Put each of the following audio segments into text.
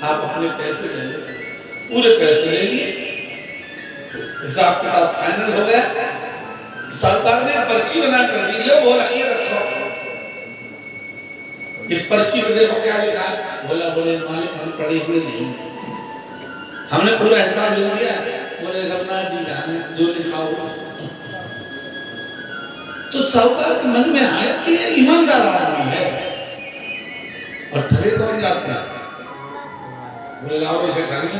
आप अपने पैसे ले लो। पूरे पैसे ले लिए, हिसाब किताब फाइनल हो गया। सरकार ने पर्ची बना कर दी, लो बोला ये रखो, इस पर्ची पे देखो क्या लिखा है। बोला बोले मालिक हम पढ़े हुए नहीं, हमने पूरा हिसाब ले लिया। बोले रघुनाथ जी जाने जो लिखा हो। तो साहूकार के मन में आया कि ये ईमानदार आदमी है, और ठगे कौन जाते हैं। बोले लाओ इसे ठगी।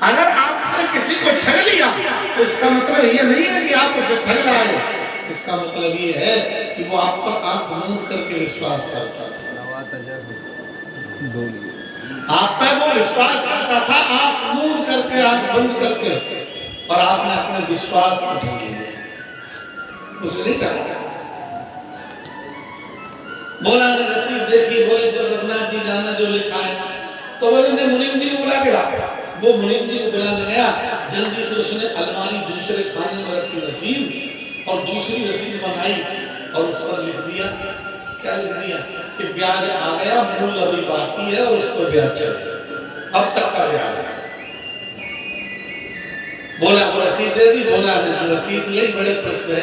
अगर आपने किसी को ठग लिया तो इसका मतलब ये नहीं है कि आप उसे ठग लाए, इसका मतलब ये है कि वो आप पर आंख मूंद करके विश्वास करता था। आप पे वो विश्वास करता था, आंख मूंद करके, आंख बंद करके, और आपने अपने विश्वास को ठग लिया, उसे नहीं ठगा। बोला ने रसीद देखी, बोले जो रघुनाथ जी जाना जो लिखा है। तो बोले ने मुनीम जी को बुला के ला। वो मुनीम जी को बुलाने गया, जल्दी से उसने अलमारी दूसरे खाने में रखी रसीद और दूसरी रसीद बनाई और उस पर लिख दिया। क्या लिख दिया कि ब्याज आ गया, मूल अभी बाकी है और उस पर ब्याज चल रहा, अब तक का ब्याज है। बोला वो रसीद दे दी। बोला रसीद ले, बड़े खुश हुए।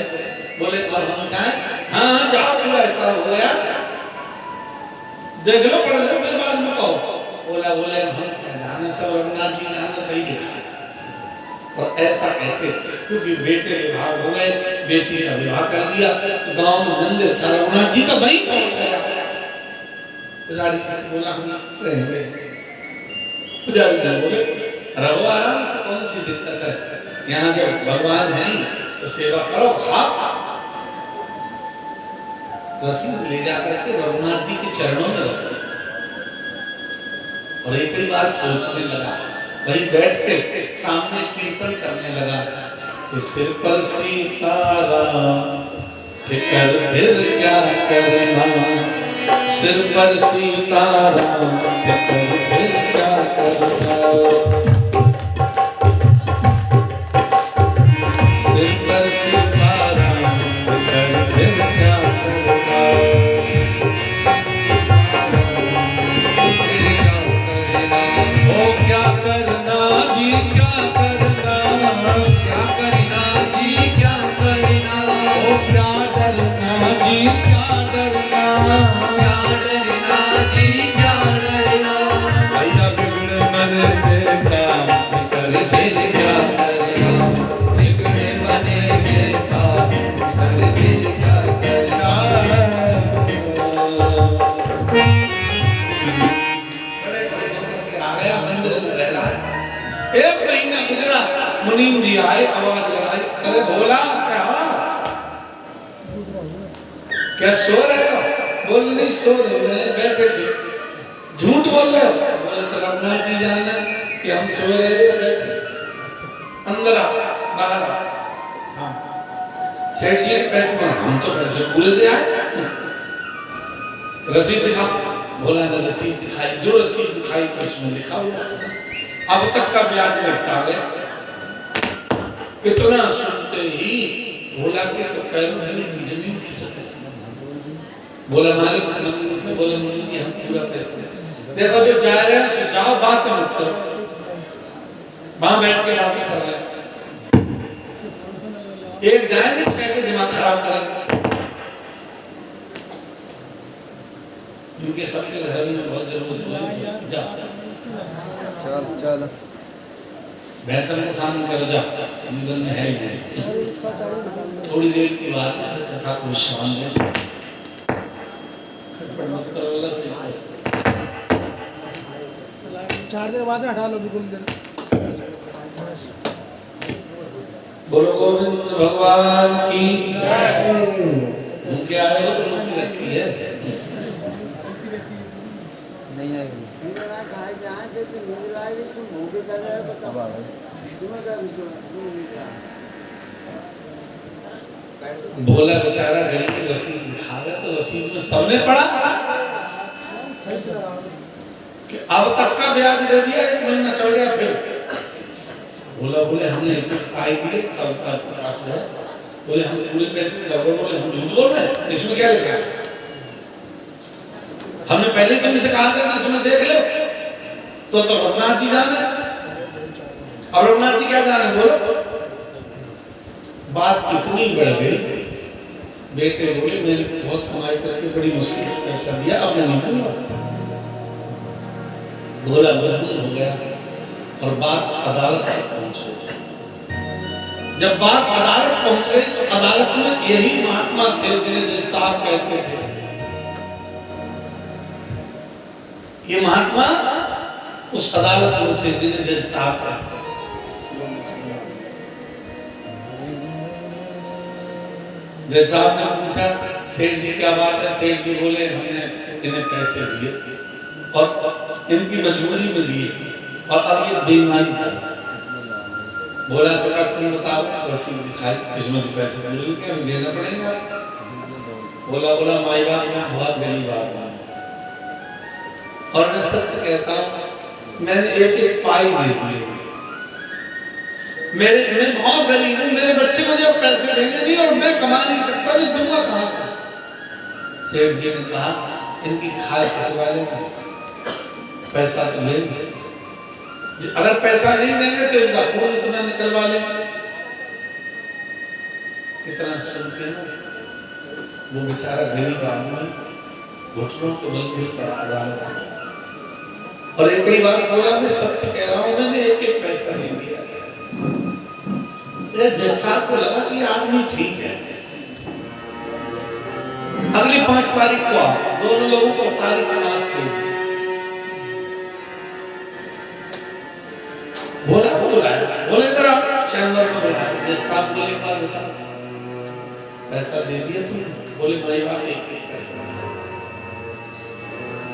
बोले और हम जाएं? हाँ जाओ, पूरा ऐसा हो गया, देख लो पढ़ लो, मेरे बाद में कहो। बोला बोले हम जाने सब रघुनाथ जी जाने सही लिखा। और ऐसा कहते क्योंकि बेटे विवाह हो गए, बेटी का विवाह कर दिया, तो गांव में मंदिर था, रघुनाथ जी का वहीं पहुंच गया। पुजारी से बोला हम रहे। पुजारी ने बोले रहो आराम से, कौन सी दिक्कत है, यहाँ जब भगवान है तो सेवा करो, खाओ। रसीद ले जाकर के रघुनाथ जी के चरणों में रख दिया और एक ही बार सोचने लगा। वहीं बैठ के सामने कीर्तन करने लगा कि सिर पर सीताराम फिकर फिर क्या करना, सिर पर सीताराम फिकर फिर क्या करना, सिर पर सीताराम फिकर फिर क्या करना। ओ क्या करना जी क्या करना, क्या करना जी क्या करना, ओ क्या डरना जी क्या डरना, क्या डरना जी क्या डरना, भैया बिगड़े मरे काम कर फिर क्या करना, बिगड़े मरे काम कर फिर क्या करना। एक महीना गुजरा, मुनीम जी आए, आवाज लगाई, अरे बोला क्या सो रहे हो? बोले नहीं सो रहे, बैठे थे। झूठ बोल रहे हो? बोले तो रघुनाथ जी जाना कि हम सो रहे थे, बैठे। अंदर आ, बाहर आ। हाँ सेठ जी पैसे में, हम तो पैसे पूरे दे आए। रसीद दिखा। बोला ने रसीद दिखाई, जो रसीद दिखाई तो उसमें लिखा हुआ अब तक का ब्याज निपटा गया। इतना सुनते ही बोला कि तो पैरों में जमीन खिसक गई। बोला मालिक मंदिर से, बोले मुनीम जी हम पूरा पैसा देखो, जो जा रहे हैं सो जाओ, बात मत करो, वहां बैठ के बातें कर रहे हैं। एक जाएंगे कहते दिमाग खराब करेंगे, क्योंकि सबके घर में बहुत जरूरत है। जा चल चल भैंसन को सामने करो, जा जीवन में है ही नहीं। थोड़ी देर की बात है, कथा को विश्राम दे, खटपट मत करो, अल्लाह से चार देर बाद हटा लो बिल्कुल। बोलो गोविंद भगवान की जय। उनके आए हो तो उनकी रखी है नहीं आएगी। बोला बेचारा गरीब की रसीद दिखा रहा, तो रसीद में सबने पढ़ा कि अब तक का ब्याज दे दिया, एक महीना चल गया। फिर बोला बोले हमने पाई दिए, सब पास है। बोले हम पूरे पैसे दे, बोले हम झूठ बोल रहे, इसमें क्या लिखा है? हमने पहले कभी से कहा था कि इसमें देख लो, तो रघुनाथ जी जाने, और रघुनाथ जी क्या जाने, बोलो। बात इतनी बढ़ गई, बेटे बोले मेरी बहुत कमाई करके बड़ी मुश्किल से पैसा दिया, अब मैं नहीं दूंगा। बोला मजबूर हो गया और बात अदालत तक पहुंच गई। जब बात अदालत पहुंच गई तो अदालत में यही महात्मा थे जिन्हें जज साहब कहते थे। ये महात्मा उस अदालत में थे जिन्हें जज साहब कहते थे। जज साहब ने पूछा सेठ जी क्या बात है। सेठ जी बोले हमने इन्हें पैसे दिए और इनकी मजबूरी में दिए और अब ये बेईमानी कर। बोला सका तुम बताओ रसीद दिखाई, इसमें तो पैसे बोले क्या देना पड़ेगा। बोला माई बाप मैं बहुत गरीब आदमी और मैं सत्य कहता हूँ, मैंने एक एक पाई दे दिए। मैं बहुत गरीब हूँ, मेरे बच्चे मुझे पैसे देंगे नहीं और मैं कमा नहीं सकता, मैं दूंगा कहां से। सेठ जी ने कहा इनकी खाल खिंचवा लेंगे, पैसा तो लेंगे, अगर पैसा नहीं देंगे तो इनका खून इतना निकलवा लेंगे। इतना सुन के वो बेचारा गरीब आदमी घुटनों के बल पे पड़ा अदालत। और एक ही बात बोला मैं सत्य कह रहा हूं, मैंने एक एक पैसा नहीं दिया। जज साहब को लगा कि आदमी ठीक है। अगली 5 तारीख को दोनों लोगों को तारीख माफ दी। बोले इधर आप चैम्बर में बुलाया। जज साहब बोले एक बार बता पैसा दे दिया तुम। बोले भाई बाप एक पैसा।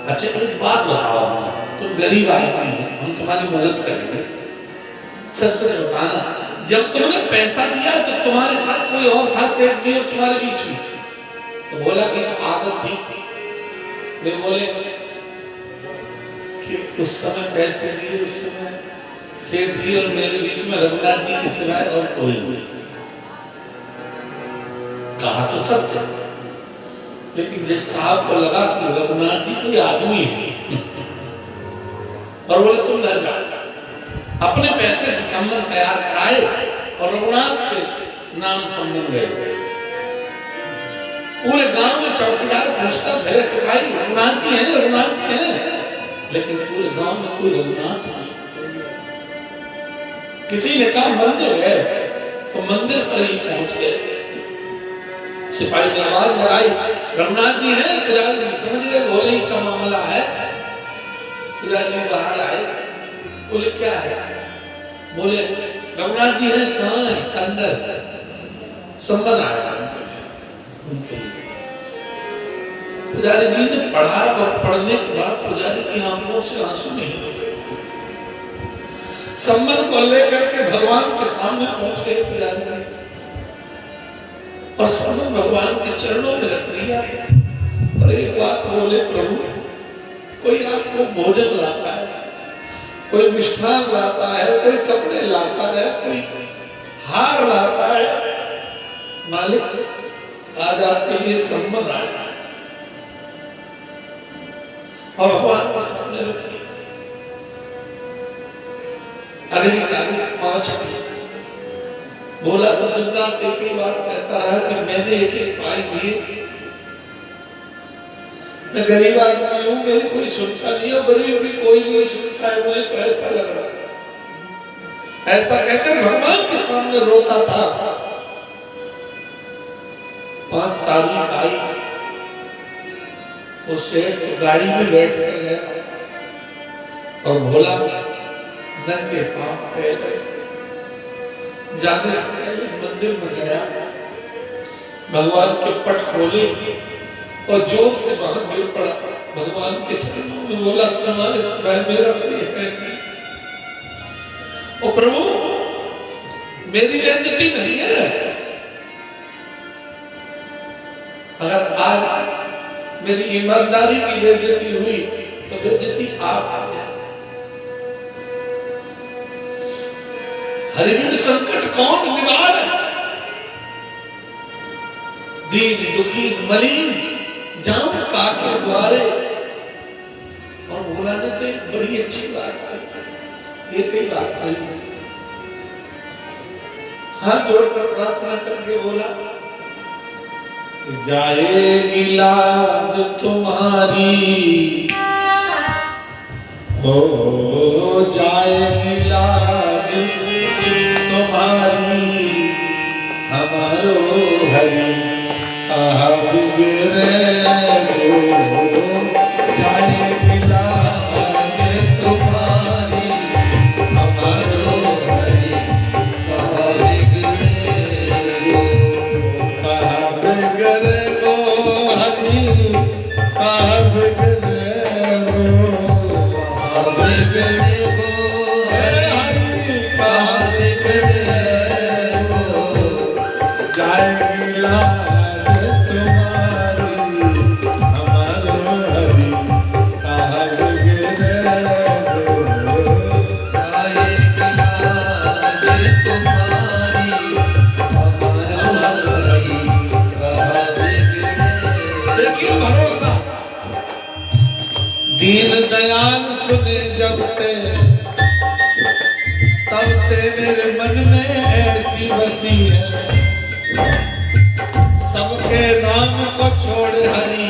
अच्छा एक बात बताओ, तुम गरीब आदमी हो, हम तुम्हारी मदद करेंगे, सच सच बताना जब तुमने पैसा दिया तो तुम्हारे साथ कोई और था सेठ जी और तुम्हारे बीच में? तो बोला कि आदत थी। वे बोले कि उस समय पैसे दिए, उस समय सेठ जी और मेरे बीच में रघुनाथ जी के सिवाय और कोई नहीं। कहा तो सत्य, लेकिन जज साहब को लगा कि रघुनाथ जी कोई आदमी है और बोले तुम घर जाओ। अपने पैसे से संबंध तैयार कराए और रघुनाथ के नाम संबंध गए। पूरे गांव में चौकीदार पूछता मेरे सिपाही रघुनाथ जी हैं, रघुनाथ जी हैं, लेकिन पूरे गांव में कोई रघुनाथ नहीं। किसी ने कहा मंदिर है, तो मंदिर पर ही पहुंच गए। सिपाही ने आवाज लगाई रघुनाथ जी हैं। पुजारी समझ गए भोले का मामला है। पुजारी बाहर आए, बोले क्या है? बोले रघुनाथ जी हैं। कहाँ है? अंदर। संबंध आया उनके लिए। पुजारी जी ने पढ़ा और पढ़ने के बाद पुजारी की आंखों से आंसू नहीं रुके। संबंध को लेकर के भगवान के सामने पहुंच गए पुजारी जी और संबंध भगवान के चरणों में रख दिया और एक बात बोले प्रभु कोई आपको भोजन लाता है, कोई मिष्ठान लाता है, कोई कपड़े लाता है, कोई हार लाता है, मालिक आज आपके लिए संबंध आया है और भगवान के सामने रख दिया। अगली तारीख 5 बोला तो जगन्नाथ एक ही बात कहता रहा कि मैंने एक एक पाई दिए। मैं गरीब आदमी हूँ, मेरी कोई सुनता नहीं है, गरीब भी कोई नहीं सुनता है, मुझे तो ऐसा लग रहा है। ऐसा कहकर भगवान के सामने रोता था। 5 तारीख आई, वो सेठ तो गाड़ी में बैठ कर गया और भोला नंगे पांव पैदल जाने से पहले मंदिर में गया, भगवान के पट खोले और जोर से बाहर गिर पड़ा भगवान के चरणों में। बोला तुम्हारे सिवाय मेरा कोई है नहीं। ओ प्रभु मेरी बेइज्जती नहीं है। अगर आज मेरी ईमानदारी की बेइज्जती हुई तो बेइज्जती आप हरिविन संकट कौन निवार? दीन दुखी मलिन जाऊं काके द्वारे। और बोला ने तो एक बड़ी अच्छी बात है, ये कोई बात नहीं। हाथ जोड़कर प्रार्थना करके बोला, जाएगी लाज तुम्हारी, हो जाएगी लाज तुम्हारी, हमारो हरि कहा बिगड़े हो, जाएगी लाज तुम्हारी, हमारो हरि कहा बिगड़े हो, कहा बिगड़े हो हरि, कहा बिगड़े हो, कहा बिगड़े हो हरि, कहा बिगड़े हो, जाएगी लाज तुम्हारी, हमारो हरि कहा बिगड़े हो, जाएगी लाज तुम्हारी, हमारो हरि कहा बिगड़े। देखिए भरोसा, दीन दयाल सुने जब ते, तब ते मेरे मन में ऐसी बसी है, सबके नाम को छोड़ हरि,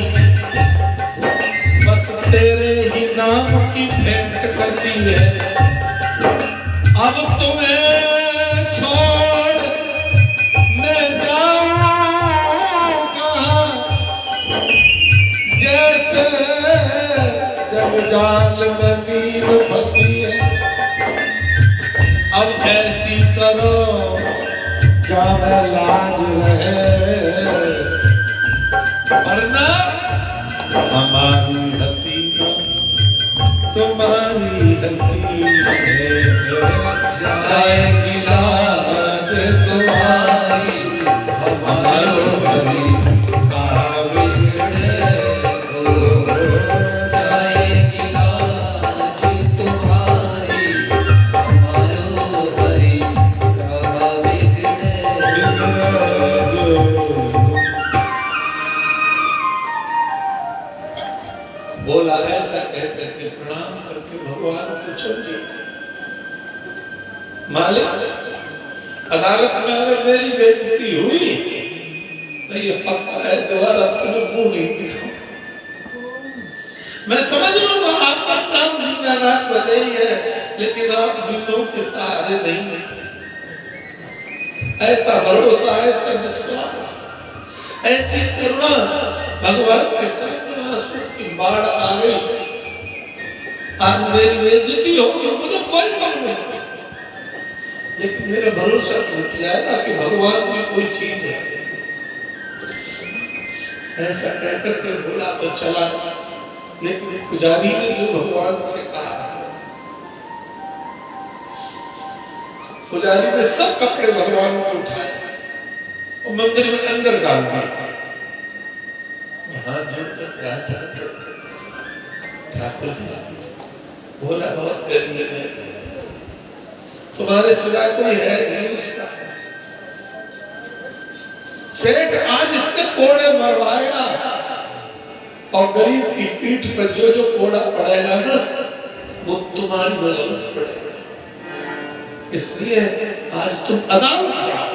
बस तेरे ही नाम की भेंट कसी है, अब तुम्हें छोड़ मैं जाऊं कहाँ, जैसे जब जाल में नीर फंसी है, अब ऐसी करो जाने लाज रहे, वरना हमारी हसीना तुम्हारी हसी है, जाएगी लाज तुम्हारी, हमारो हरि कहा बिगड़े हो, जाएगी लाज तुम्हारी, हमारो हरि कहा बिगड़े हो। बोला ऐसा कह करके प्रणाम करके भगवान को चल दिया। मालिक अदालत में अगर मेरी बेइज्जती हुई तो ये पक्का है दोबारा तुम्हें मुंह नहीं दिखाऊं। मैं समझ लूंगा आपका नाम दीनानाथ भले ही है, लेकिन आप दूसरों के सहारे नहीं है। ऐसा भरोसा, ऐसा विश्वास, ऐसी करुणा भगवान के सामने आंसू की बाढ़ आ गई। आज मेरी बेइज्जती होगी, मुझे कोई गम नहीं, लेकिन मेरा भरोसा टूट जाएगा कि भगवान में कोई चीज है। ऐसा कहकर के बोला तो चला, लेकिन पुजारी ने जो भगवान से कहा, पुजारी ने सब कपड़े भगवान को उठाए और मंदिर में अंदर डाल दिए। हाथ जोड़कर प्रार्थना करके ठाकुर जी बोला, बहुत गरीब है, तुम्हारे सिवाय कोई है नहीं उसका। सेठ आज इसके कोड़े मरवाएगा और गरीब की पीठ पर जो जो कोड़ा पड़ेगा ना, वो तुम्हारी बदौलत पड़ेगा। इसलिए आज तुम अदालत जाओ।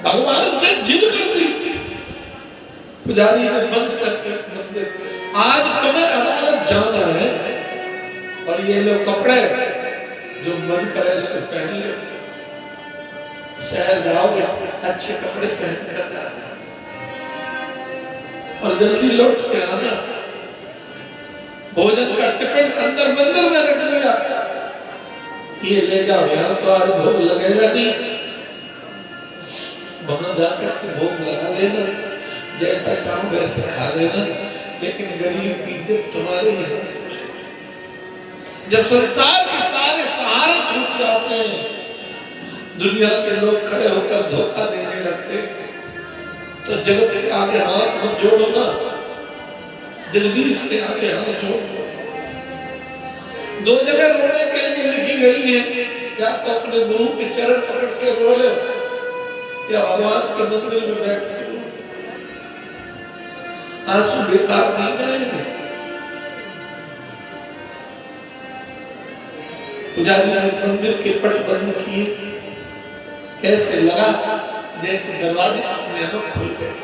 भगवान से जिद कर दी, पुजारी ने बंद करके मंदिर। आज तुम्हें अदालत जाना है और ये लो कपड़े, जो मन करे उसको पहन लो। शहर जाओगे अच्छे कपड़े पहन कर जाना और जल्दी लौट के आना। भोजन का टिफिन अंदर मंदिर में रख लिया, ये ले जाओ, यहाँ तो आज भोग लगेगा नहीं, वहां जाकर के भोग लगा लेना, जैसा चाहो वैसे खा लेना, लेकिन गरीब की इज्जत तुम्हारे यहाँ। जब संसार के सारे सहारे छूट जाते हैं, दुनिया के लोग खड़े होकर धोखा देने लगते, तो जगत के आगे हाथ मत जोड़ो ना, जगदीश के आगे हाथ जोड़ो। दो जगह रोने के लिए लिखी गई है, या तो अपने गुरु के चरण पकड़ के रो लो, या भगवान के मंदिर में बैठ के रो। आंसू बेकार नहीं जाएंगे, पुजारी ने मंदिर के पट बंद किए, ऐसे लगा जैसे दरवाजे अपने आप खुल गए।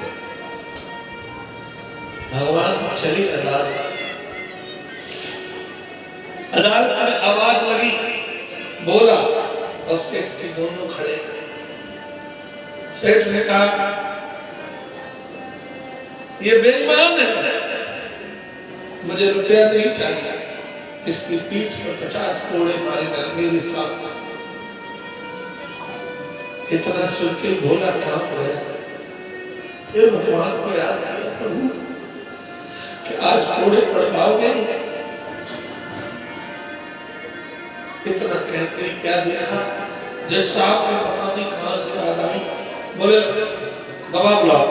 भगवान चले अदालत में आवाज लगी, बोला और सेठ जी दोनों खड़े। सेठ ने कहा ये बेईमान है, मुझे रुपया नहीं चाहिए, इसकी पीठ पर 50 कोड़े मारे गए मेरे साथ। इतना सुन के भोला कांप गया। ये भगवान को याद किया प्रभु कि आज कोड़े पड़ पाओगे। इतना कहते क्या देखा, जज साहब ने पता नहीं कहां से याद आई, बोले गवाह बुलाओ।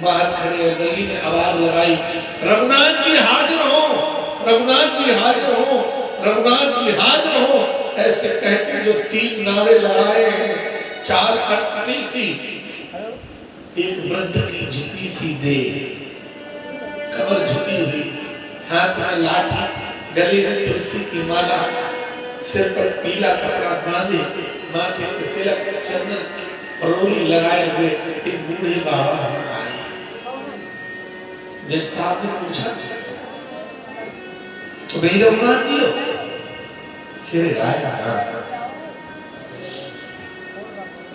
बाहर खड़े गली में आवाज लगाई, रघुनाथ जी हाजिर हो, रघुनाथ जी हाजिर हो, रघुनाथ जी हाजिर हो। ऐसे कहते जो 3 नारे लगाए हैं, 4 अटकी सी, एक वृद्ध की झुकी सी दे, कमर झुकी हुई, हाथ में लाठी, गले में तुलसी की माला, सिर पर पीला कपड़ा बांधे, माथे पे तिलक, चंदन और रोली लगाए हुए एक बूढ़े बाबा आए। जज साहब ने पूछा तो भाई रघुनाथ जी हो? सिर आया,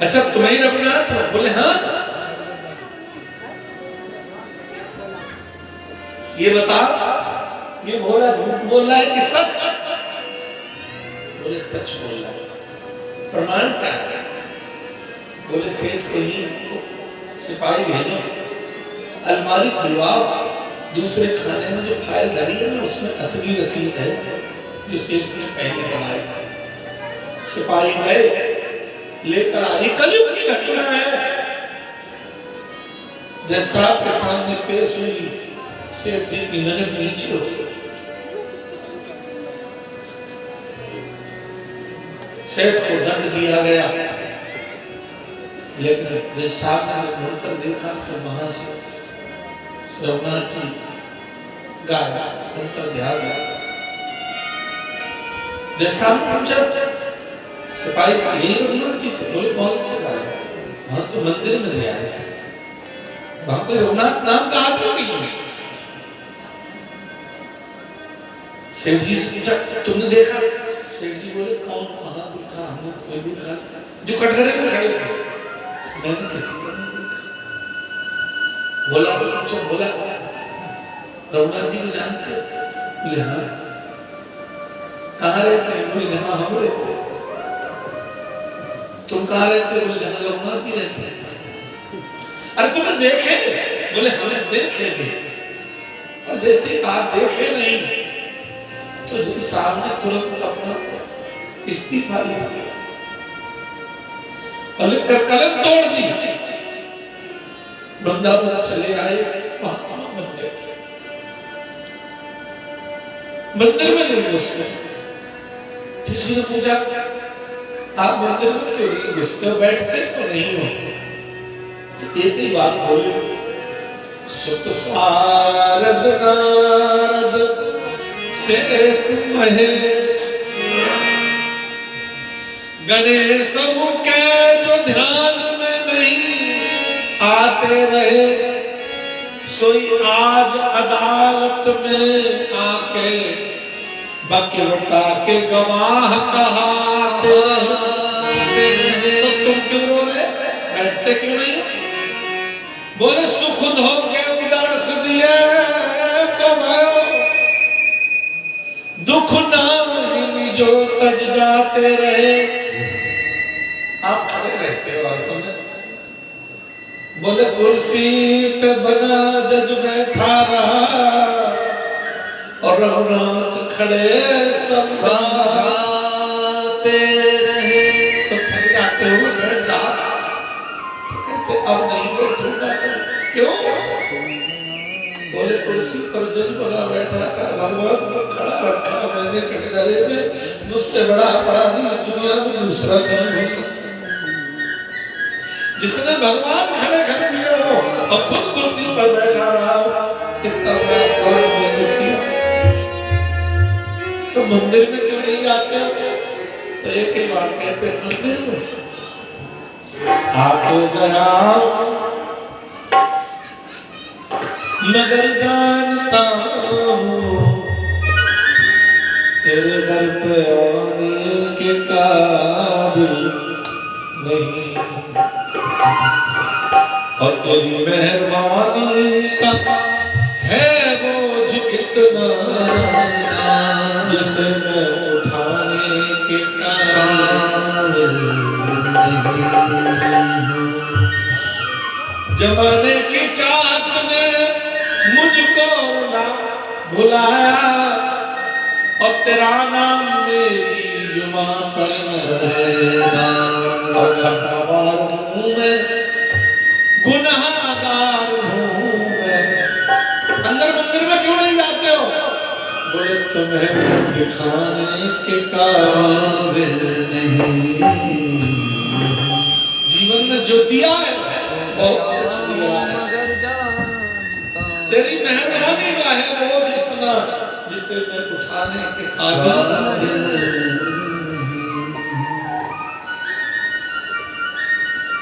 अच्छा तुम्हें रघुनाथ हो? बोले हाँ। ये बता, ये भोला झूठ बोल रहा है कि सच? बोले सच बोल रहा है। प्रमाण क्या है? बोले सेठ को ही सिपाही भेजो, अलमारी खुलवाओ, दूसरे खाने में जो फाइल धरी है ना उसमें असली रसीद है जो सेठ ने पहले बनाई। सिपाही गए, लेकर आए, कलयुग की घटना है। जज साहब के सामने पेश हुई, सेठ जी की नजर नीचे हो गई। सेठ को दंड दिया गया, लेकिन जज साहब ने मुड़कर देखा तो वहां से रघुनाथ जी गाया, उन पर ध्यान दिया। जज साहब ने पूछा सिपाही से, यही रघुनाथ जी से? बोले कौन से गाया? वहां तो मंदिर में ले आए थे, वहां कोई रघुनाथ नाम का आदमी नहीं है। सेठ जी से पूछा तुमने देखा? सेठ जी बोले कौन, कहां देखा? हमने कोई भी देखा, जो कटघरे में खड़े थे, मैंने किसी को नहीं देखा। बोला से पूछो, बोला रघुनाथ जी को जानते? बोले हाँ। कहाँ रहते हैं? बोले जहाँ हम रहते हैं। तुम कहाँ रहते हो? बोले जहाँ रघुनाथ जी रहते हैं। अरे तुमने देखे? बोले हमें देखे भी, और जैसे आप देखे नहीं तो जज साहब ने तुरंत अपना इस्तीफा लिख दिया और लिखकर कलम तोड़ दी। वृंदावन चले आए, महात्मा बन गए। मंदिर में नहीं घुसते। किसी ने पूछा आप मंदिर में क्यों नहीं घुसते हो, बैठते तो नहीं हो? तो एक ही बात बोले, सुत सारद नारद शेष महेश गणेश के जो ध्यान में नहीं आते रहे, सोई आज अदालत में आके बकीलों के गवाह कहाते। तो तुम क्यों रो रहे, बैठते क्यों नहीं? बोले सुख धो के उदरस दिए को भयो, दुख नाम जो तज जाते रहे। आप खड़े रहते हो और समय, बोले कुर्सी पे बना जज बैठा रहा और रघुनाथ खड़े समझाते रहे। तो थक जाते हो, बैठ जा, कहते अब नहीं बैठूंगा। क्यों? बोले कुर्सी पर जज बना बैठा था, भगवान को खड़ा रखा मैंने कटघरे में, मुझसे बड़ा अपराधी दुनिया में दूसरा कौन हो सकता? जिसने भगवान खड़े कर दिया हो और खुद कुर्सी पर बैठा रहा हो, कितना बड़ा अपराध मैंने किया। तो मंदिर में क्यों नहीं आते हो? तो एक ही बात कहते हैं, मंदिर में आको गया मगर जानता हूँ तेरे दर पे आने के काबिल नहीं, और तेरी मेहरबानी का है बोझ इतना जिसे मैं उठाने के काबिल नहीं। जमाने की चाहत ने मुझको बुलाया और तेरा नाम मेरी जुबान पर न, और खतावार हूँ मैं, गुनाहगार हूँ मैं। अंदर मंदिर में क्यों नहीं जाते हो? बोले तुम्हें दिखाने के काबिल नहीं। जीवन में जो दिया है बहुत कुछ दिया है, तेरी मेहरबानी का है बोझ इतना जिसे मैं उठाने के काबिल।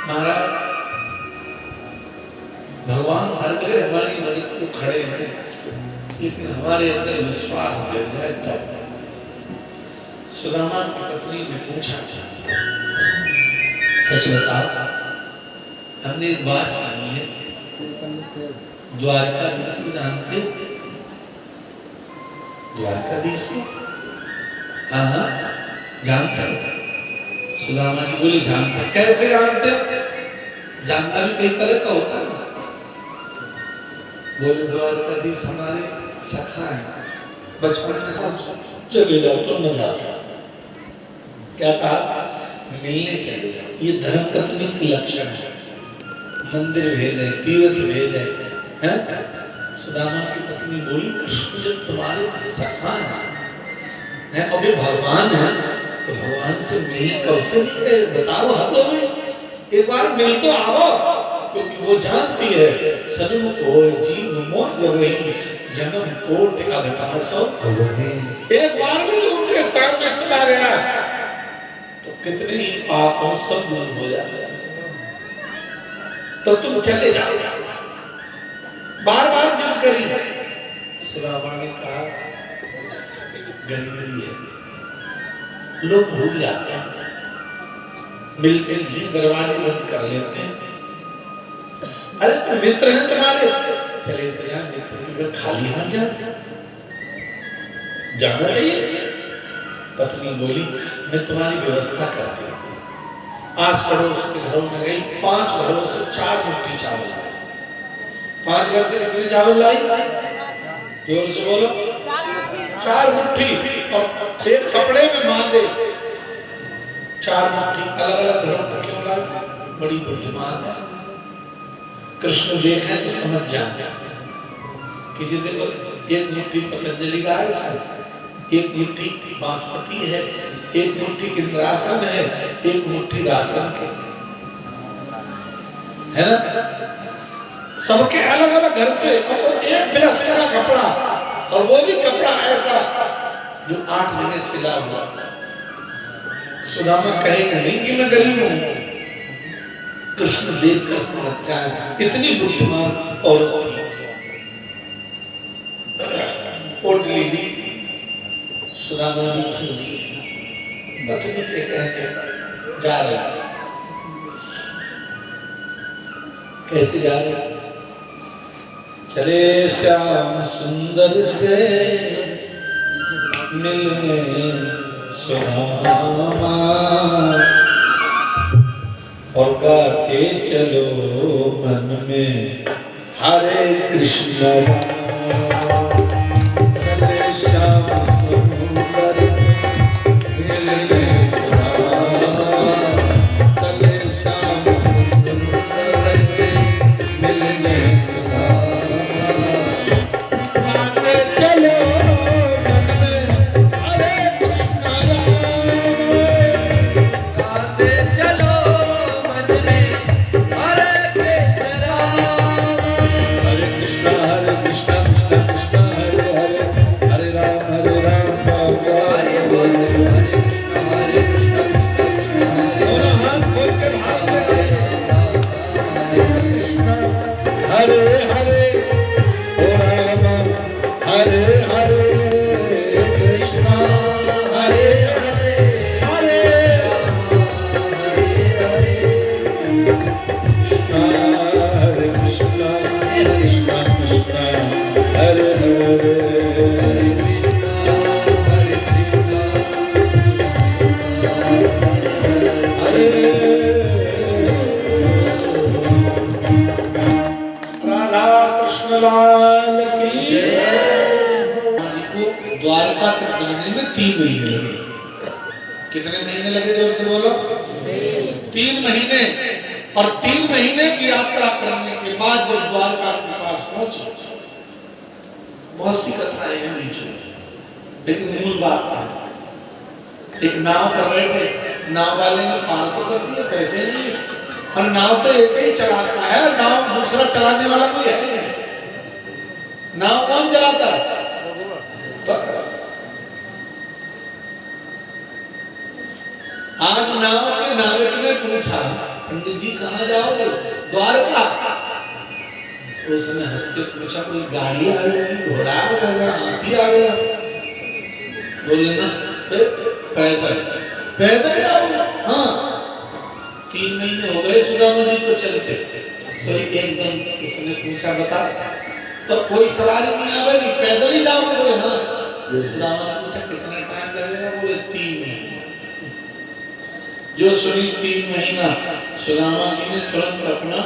महाराज भगवान हर जगह हमारी मदद को खड़े हैं, लेकिन हमारे अंदर विश्वास गिर जाए तब। सुदामा की पत्नी ने पूछा, सच बताओ, हमने एक बात सुनी है, द्वारकाधीश को जानते? द्वारकाधीश को? हाँ हाँ जानते हो? सुदामा जी बोले जानते। कैसे जानते? जानना भी कई तरह का होता है ना। बोले द्वारकाधीश हमारे सखा है, बचपन में साथ चले जाओ तो न जाता। क्या कहा? मिलने चले जाओ। ये धर्म पत्नी के लक्षण है। मंदिर भेद है, तीर्थ भेद है। सुदामा की पत्नी बोली, कृष्ण जब तुम्हारे सखा है और वे भगवान है तो भगवान से मिलने कब से मिले? बताओ, हद हो गई। एक बार मिल तो आओ, क्योंकि वो जानती है सन्मुख हो जीव मोह जवही जन्म कोट अवकाशो। एक बार में जो उनके सामने चला गया तो कितने ही पापों सब दूर हो जाते हैं। तो तुम चले जाओ। बार बार जिद करी। सुदामा ने कहा, गरीबी है, लोग भूल जाते हैं, मिलते नहीं, दरवाजे बंद कर लेते हैं। अरे तुम मित्र हैं तुम्हारे, चले तो यार मित्र की खाली हाथ जाना चाहिए। पत्नी बोली, मैं तुम्हारी व्यवस्था करती हूँ। आज पड़ोस के घरों में गई, 5 घरों से 4 मुट्ठी चावल लाई। 5 घर से कितने चावल लाई? जोर से बोलो। 4 मुट्ठी। और एक कपड़े में बांधे 4 मुट्ठी। अलग अलग घरों तक क्यों लाई? बड़ी बुद्धिमान है। कृष्ण देखे तो समझ जाए कि जी देखो, एक मुट्ठी पतंजलि का है, एक मुट्ठी बासमती है, एक मुट्ठी इंद्रासन है, एक मुट्ठी राशन के है ना। सबके अलग अलग घर से एक बिलफ्ट का कपड़ा, और वो भी कपड़ा ऐसा जो 8 जगह सिला हुआ। सुदामा कहेगा नहीं कि मैं गरीब हूं। कृष्ण देखकर समझ जाए, इतनी बुद्धिमान औरत थी। पोटली ली, सुदामा जी छीन लिए। पत्नी के कहने जा रहे। कैसे जा रहे? चले श्याम सुंदर से मिलने सुदामा, और गाते चलो मन में हरे कृष्ण राम। चले श्याम सुंदर से मिलने सुदामा, चले श्याम सुंदर से मिलने सुदामा, गाते चलो मन में हरे कृष्ण राम। गाते चलो हरे कृष्ण कृष्ण कृष्ण द्वारका तक जाने में 3 महीने लगे। कितने महीने लगे जोर से बोलो? 3 महीने। और 3 महीने की यात्रा करने के बाद जब द्वारका के पास पहुंचे, बहुत सी कथाएं हैं बीच में, लेकिन मूल बात है एक नाव पर बैठे, नाव वाले ने पार तो कर दिया, पैसे नहीं, और नाव तो एक ही चलाता है, नाव दूसरा चलाने वाला कोई है नहीं। नाव कौन चलाता है? बस आज नाव के नाविक ने पूछा, पंडित जी कहाँ जाओगे? द्वारका। तो उसने हंस के पूछा, कोई गाड़ी आ गई, घोड़ा आ गया, हाथी आ गया? बोले ना, पैदल। पैदल जाओगे? हाँ। 3 महीने हो गए सुदामा जी को चलते। सोई एकदम उसने पूछा, बता तो कोई सवारी नहीं आवेगी, पैदल ही जाओगे? बोले हाँ। सुदामा ने पूछा, कितना टाइम लगेगा? बोले 3 महीने। जो सुनी 3 महीना, सुदामा जी ने तुरंत अपना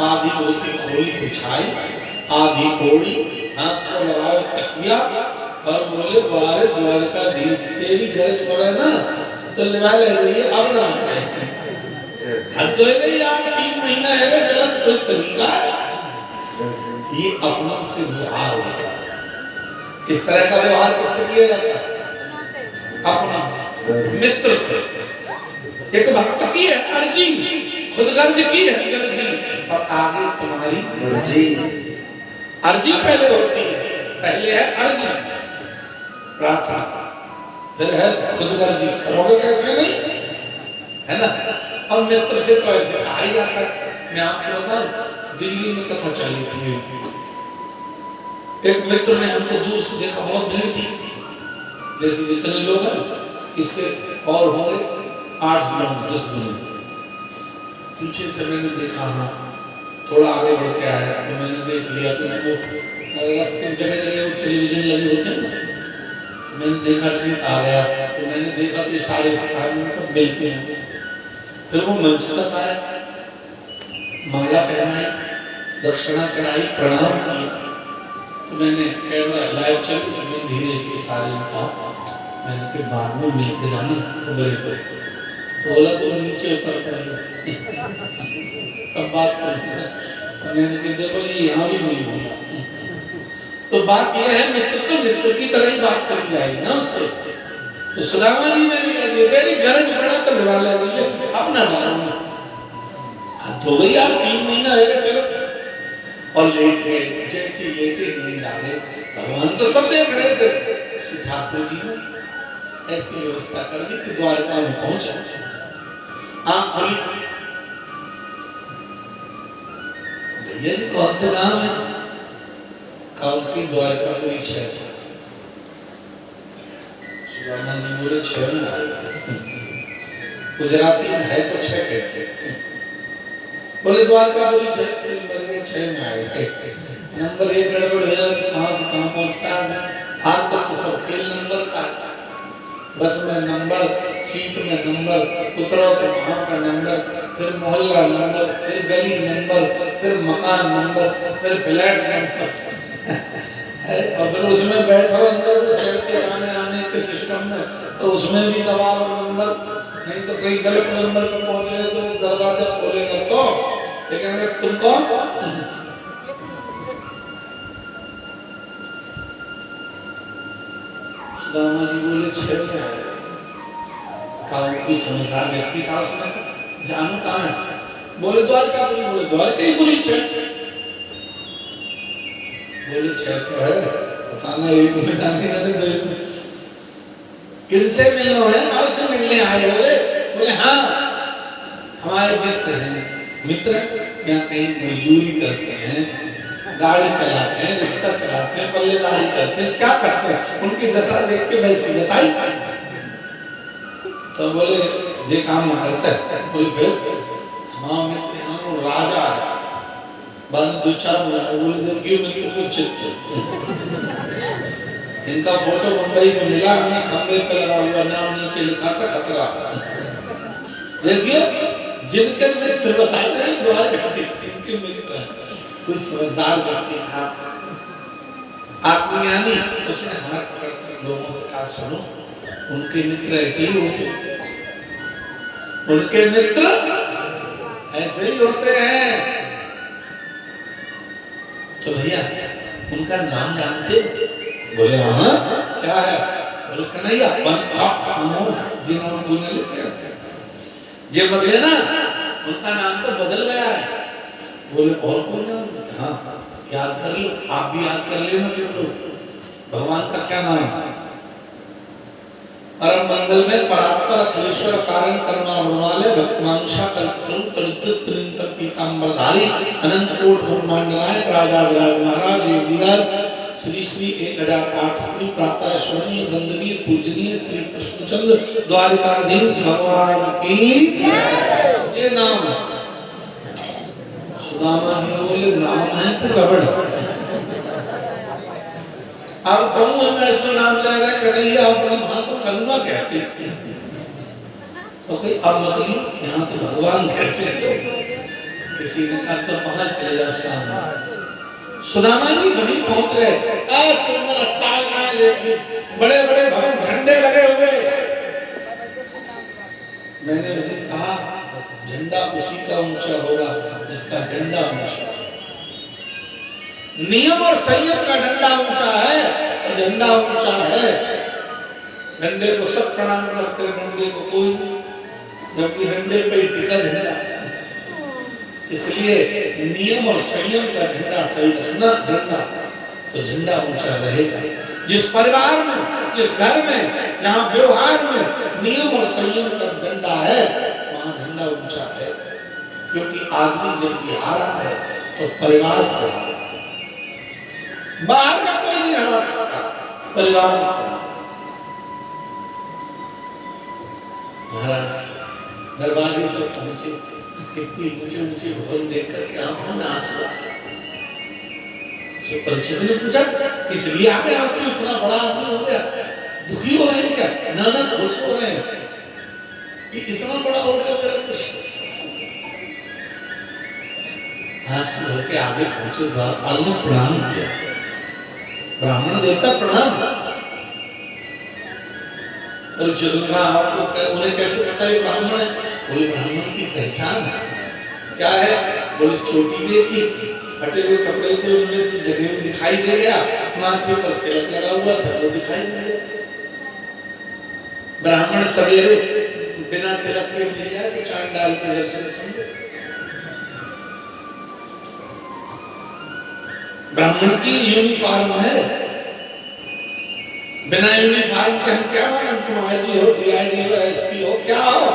आधी धोती खोली बिछाई, आधी कोड़ी, हाथ को लगाओ तकिया, और बोले बारे द्वारकाधीश तेरी गरज पड़ा ना तो लगा ले रही है, अब ना हद तो है यार, 3 महीना है, चलो कोई तरीका है। ये अपनों से व्यवहार होता है। किस तरह का व्यवहार किससे किया जाता है? अपना मित्र से। एक भक्त की है अर्जी, खुद गर्ज की है गर्जी, और आगे तुम्हारी मर्जी। अर्जी पहले होती है, पहले है अर्जी प्रार्थना, फिर है खुद गर्जी। करोगे कैसे नहीं, है ना? और मित्र से तो ऐसे आ ही जाता है। मैं आपको बताऊं, दिल्ली में कथा चली थी, एक मित्र ने हमको दूर से देखा, बहुत भीड़ थी, जैसे जितने लोग हैं इससे और होंगे 8 9 10 मिनट। पीछे से मैंने देखा, हाँ थोड़ा आगे बढ़ के आया तो मैंने देख लिया कि वो रास्ते जगह जगह वो टेलीविजन लगे होते हैं ना, मैंने देखा ठीक आ गया। तो मैंने देखा कि सारे आदमी को मिलते हैं। फिर वो मंच तक आया, माला पहनाई, दक्षिणा चढ़ाई, प्रणाम किया। तो मैंने कैमरा लाइव चल, मैं धीरे से सारे कहा, मैंने के बाद में मिलके जाना कमरे पे। तो बोला तो नीचे उतर कर तब बात करूँगा। तो मैंने कहा देखो ये यहाँ भी नहीं होगा। तो बात यह है, मित्र तो मित्र की तरह ही बात करी जाएगी ना उससे। तो सुदामा जी ने भी कह दिया, तेरी गरज पड़ा तो दिवाला लीजिए, अपना डालूंगा। तो गई आप 3 महीना है, चलो। और लेट गए, जैसे लेटे नींद आ गए, भगवान तो सब देख रहे थे। श्री ठाकुर जी ने ऐसी व्यवस्था कर दी कि द्वारका में पहुंचा। आंख खुली, भैया जी कौन सा नाम है? काल की द्वारका कोई 6। सुदामा जी बोले 6 में आए। गुजराती में है को 6 कहते। बोले द्वारका बोली 6 में आए। नंबर 1 गड़बड़ है, कहाँ से कहाँ पहुँचता है? आज तक तो सब खेल नंबर का, बस में नंबर, सीट में नंबर, उतरो तो वहाँ का नंबर, फिर मोहल्ला नंबर, फिर गली नंबर, फिर मकान नंबर, फिर फ्लैट नंबर। और फिर उसमें बैठो अंदर चढ़ के आने आने के सिस्टम में, तो उसमें भी दबाव नंबर, नहीं तो कहीं गलत नंबर पर पहुंचे तो दरवाजा खोलेगा तो लेकिन तुम कौन? सुदामा जी बोले 6 में आए। कहा कोई समझदार व्यक्ति था, उसने जानू कहाँ है? बोले द्वारकापुरी। बोले द्वारकापुरी 6। बोले 6 तो है, बताना एक मैदान में किनसे मिलना है? आप से मिलने आए हुए? बोले हाँ हमारे मित्र हैं। मित्र यहाँ कहीं मजदूरी करते हैं, गाड़ी चलाते हैं, रिक्शा चलाते हैं, पल्लेदारी करते हैं, क्या करते हैं? उनकी दशा देख के वैसी बताई। तो बोले ये काम करता है। बोले फिर हाँ मित्र यहाँ राजा है, बाद 2-4 बोले देखिए मित्र को चित्र इनका फोटो मुंबई में मिला, हमने खंबे पे लगा हुआ, नाम नीचे लिखा था खतरा। देखिए जिनके मित्र बताए गए द्वारकाधीश के मित्र, कोई समझदार व्यक्ति था, आत्मज्ञानी। उसने हाथ पकड़ लोगों से कहा सुनो, उनके मित्र ऐसे ही होते, उनके मित्र ऐसे ही होते हैं। तो भैया उनका नाम जानते? बोले हाँ, क्या है? बोले कन्हैया जिन्होंने लेते हैं जे बदले ना, उनका नाम तो बदल गया है। बोले और कौन नाम? हाँ याद कर लो, आप भी याद कर लेना सब लोग। भगवान का क्या नाम है? परम मंगल में परात्पर अखिलेश्वर कारण करुणा वाले भक्तमांशा कल्पतरु कलित प्रिंतर पीतांबरधारी अनंत कोट ब्रह्मांड नायक राजा विराज महाराज योगीराज श्री श्री 1008 श्री प्रातः स्मरणीय वंदनीय पूजनीय श्री कृष्णचंद्र द्वारिकाधीश भगवान की ये नाम है। सुदामा जी बोले नाम है तो रबड़। अब कहूँ हम ऐसा नाम ले रहे कन्हैया, अपनी माँ को करुणा कहते हैं, तो कोई अब मतलब यहाँ तो भगवान कहते हैं। किसी ने कहा तो वहां चले जाओ शाम। सुदामा जी वहीं पहुंच गए, सुंदर अट्टाल लेके बड़े बड़े भवन झंडे लगे हुए। मैंने उसे कहा झंडा उसी का ऊंचा होगा जिसका डंडा ऊंचा। नियम और संयम का डंडा ऊंचा है और झंडा ऊंचा है। डंडे को सब प्रणाम करते हैं, डंडे को कोई नहीं, जबकि डंडे पे टिका झंडा। इसलिए नियम और संयम का झंडा सही रखना, डंडा तो झंडा ऊंचा रहेगा। जिस परिवार में, जिस घर में, जहाँ व्यवहार में नियम और संयम का डंडा है, वहाँ झंडा ऊंचा है। क्योंकि आदमी जब भी हारा है तो परिवार से हारा, बाहर का कोई नहीं हरा सकता, परिवार से। महाराज दरबार में तो पहुंचे, कितनी ऊंचे ऊंचे भवन देखकर क्या आंखों में आंसू आ गए। परीक्षित ने पूछा इसलिए आपके आंसू इतना बड़ा आदमी हो गया, दुखी हो रहे हैं क्या? ना ना, खुश हो रहे हैं कि इतना बड़ा हो गया मेरा कृष्ण। आंसू भर के आगे पहुंचे, द्वारपाल ने प्रणाम किया, ब्राह्मण देवता प्रणाम। और जो आपको उन्हें कैसे पता है ब्राह्मण है? बोले ब्राह्मण की पहचान क्या है? बोले चोटी देखी, फटे हुए कपड़े थे, उनमें से जगह में दिखाई दे गया, माथे पर तिलक लगा हुआ था वो दिखाई दे गया। ब्राह्मण सवेरे बिना तिलक के मिल जाए तो चांद डाल के दर्शन समझे। ब्राह्मण की यूनिफॉर्म है, बिना यूनिफॉर्म के हम क्या मालूम तुम आईजी हो, डीआईजी हो, एसपी हो, क्या हो?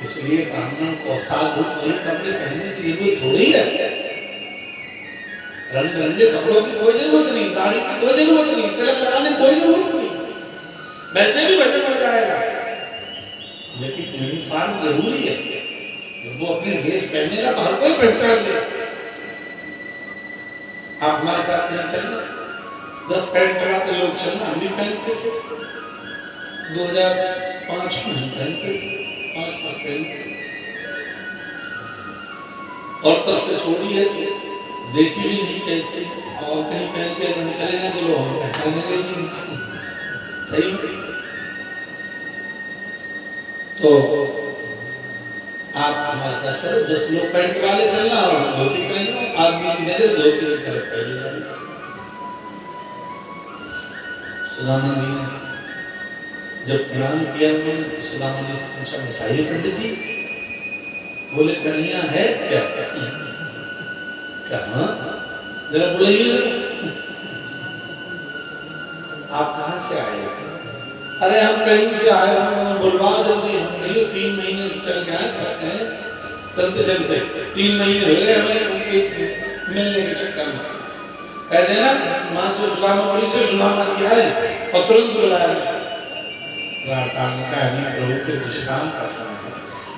इसलिए ब्राह्मण को साधु कोई कपड़े पहनने की जरूरत थोड़ी है। रंग बिरंगे कपड़ों की कोई जरूरत नहीं, दाढ़ी की कोई जरूरत नहीं, तिलक लगाने की कोई जरूरत नहीं, वैसे भी भजन हो जाएगा। लेकिन यूनिफॉर्म जरूरी है। जब वो अपनी ड्रेस पहनेगा तो हर कोई पहचान ले। आप हमारे साथ यहाँ चलना, 10 पैंट लगा के लोग चलना, हम भी पहनते थे 2005 में, हम पहनते थे 5 साल पहले, और तब से छोड़ी है, देखी भी नहीं कैसे। और कहीं पहन के हम चले जाए तो लोग हम पहचाने नहीं। सही तो आप हमारे साथ चलो, 10 लोग पैंट वाले चलना और धोती पहनना, आदमी की नजर धोती की तरफ पहले जाए। सुदामा जी ने जब प्रणाम किया, उन्होंने सुदामा जी से पूछा बताइए पंडित जी। बोले कन्हैया है क्या? कहा जरा बोलिए, आप कहाँ से आए? अरे हम कहीं से आए, हम बुलवा देते, हम कहीं 3 महीने से चल गए हैं, चलते चलते 3 महीने हो गए हमें उनके मिलने के चक्कर में। कह देना माँ से सुदामा से सुदामा किया है और तुरंत बुलाया। द्वारपाल ने कहा नहीं प्रभु के विश्राम का समय है,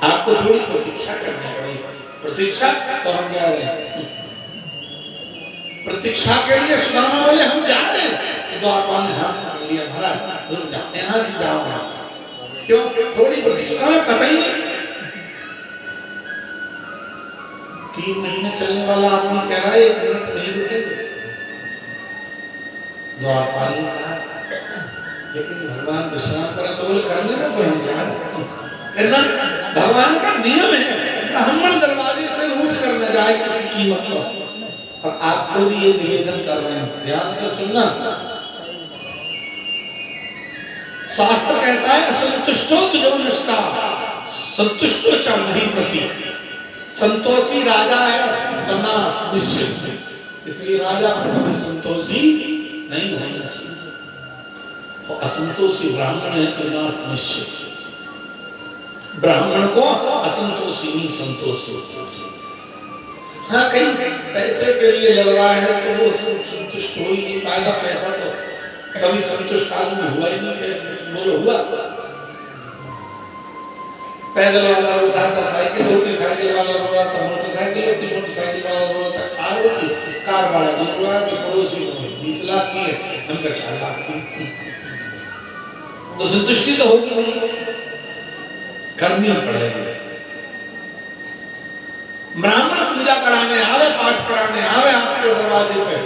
आपको थोड़ी प्रतीक्षा करनी पड़ेगी। प्रतीक्षा तो हम जा रहे हैं, प्रतीक्षा के लिए सुदामा बोले हम जा रहे हैं। द्वारपाल ने हाथ पकड़ लिया, महाराज तुम जाते यहाँ से जाओ ना, क्यों थोड़ी प्रतीक्षा में कतई नहीं। 3 महीने चलने वाला आदमी कह रहा है 1 मिनट नहीं रुकेंगे। द्वारपाल ने कहा, लेकिन भगवान विश्राम करें तो बोले करने का कोई क्या करना, भगवान का नियम है ब्राह्मण दरवाजे से उठ कर न जाए किसी कीमत पर। और आपसे भी ये निवेदन कर रहे हैं, ध्यान से सुनना। शास्त्र कहता है संतुष्टो जो निष्ठा संतुष्टो च महीपति, संतोषी राजा है तनास निश्चित, इसलिए राजा कभी संतोषी नहीं होना चाहिए, और असंतोषी ब्राह्मण है तनास निश्चित। ब्राह्मण को असंतोषी नहीं संतोषी होना चाहिए। हाँ कहीं पैसे के लिए लग रहा है तो वो संतुष्ट हो ही नहीं पाएगा, पैसा तो कभी संतुष्ट आदमी हुआ ही नहीं, पैसे से बोलो हुआ। पैदल वाला रो रहा था साइकिल होती, साइकिल वाला रो रहा था मोटरसाइकिल होती, मोटरसाइकिल वाला रो रहा था कार होती, कार वाला जो रो रहा है पड़ोसी को 20 लाख की है, हमका 4 लाख की, तो संतुष्टि तो होगी नहीं, करनी पड़ेगी। ब्राह्मण पूजा कराने आवे, पाठ कराने आवे आपके दरवाजे पे,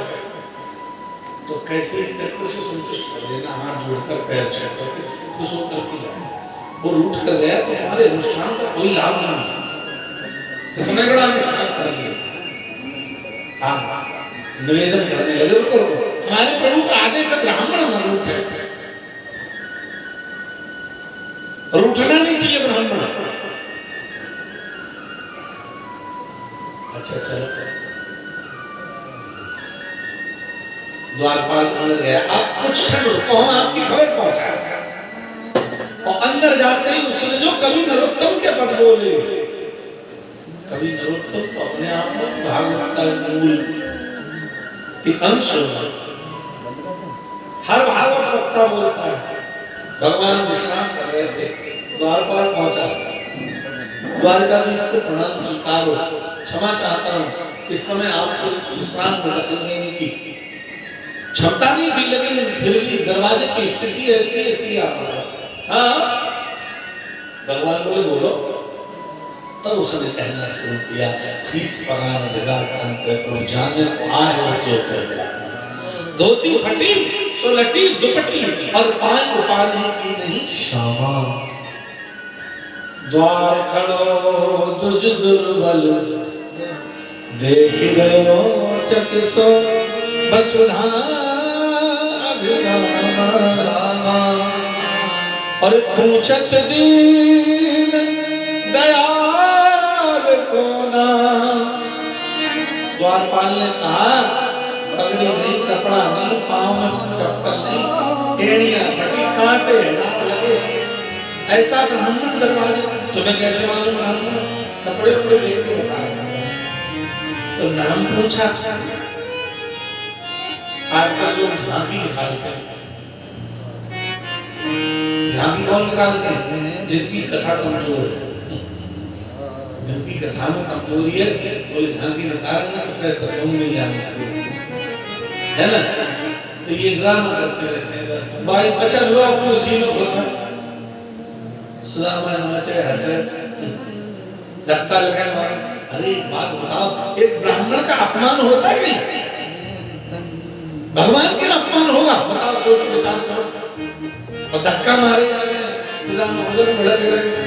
तो कैसे खुश संतुष्ट कर देना, हाथ जोड़कर पैर छूकर खुश होकर की जाए। वो रूठ कर गया तो हमारे अनुष्ठान का कोई लाभ नहीं, इतना बड़ा अनुष्ठान करेंगे। हाँ निवेदन करने लगे उनको, हमारे प्रभु का आगे से ब्राह्मण न रूठे, रूठना नहीं चाहिए ब्राह्मण। अच्छा चलो द्वारपाल अंदर गया, आप कुछ क्षण रुको, हम आपकी खबर पहुंचाएंगे। और अंदर जाते ही उसने जो कभी नरोत्तम के पद बोले, कभी नरोत्तम तो अपने आप में भागवत का मूल एक अंश होगा, हर भागवत वक्ता बोलता है। भगवान विश्राम कर रहे थे, द्वारपाल पहुंचा, द्वारकाधीश को प्रणाम स्वीकारो, क्षमा चाहता हूँ इस समय आपको विश्राम में दखल देने की क्षमता नहीं थी, लेकिन फिर भी दरवाजे की स्थिति ऐसी इसलिए आप हाँ भगवान बोले बोलो, तब उसने कहना शुरू किया, शीश पगान जगा कंत तो जाने को आए सो कह, धोती फटी तो लटी दुपट्टी और पांच उपाधि की नहीं क्षमा, द्वार खड़ो दुज दुर्बल देख रहो चक सो वसुधा अभिरामा, और पूछत दीन दयाल को ना। द्वारपाल ने कहा पगड़ी नहीं, कपड़ा नहीं, पाँव में चप्पल नहीं, एड़ियां फटी, कांटे दाग लगे, ऐसा ब्राह्मण दरवाजे, तुम्हें कैसे मालूम ब्राह्मण? कपड़े उपड़े देख के बता रहा, तो नाम पूछा। आजकल लोग झांकी निकालते हैं, झांकी कौन निकालते हैं? जिसकी कथा कमजोर है, जिनकी कथा में कमजोरी है, बोले झांकी निकालना तो कैसे में जाने है ना, तो ये ड्रामा करते रहते हैं। भाई अच्छा हुआ अपने उसी में घुसा, सुदामा नाचे हंसे, धक्का लगा मारे। अरे एक बात बताओ, एक ब्राह्मण का अपमान होता है नहीं? भगवान का अपमान होगा? बताओ, सोच विचार करो। और धक्का मारे जा रहे हैं, सुदामा उधर भड़क गए।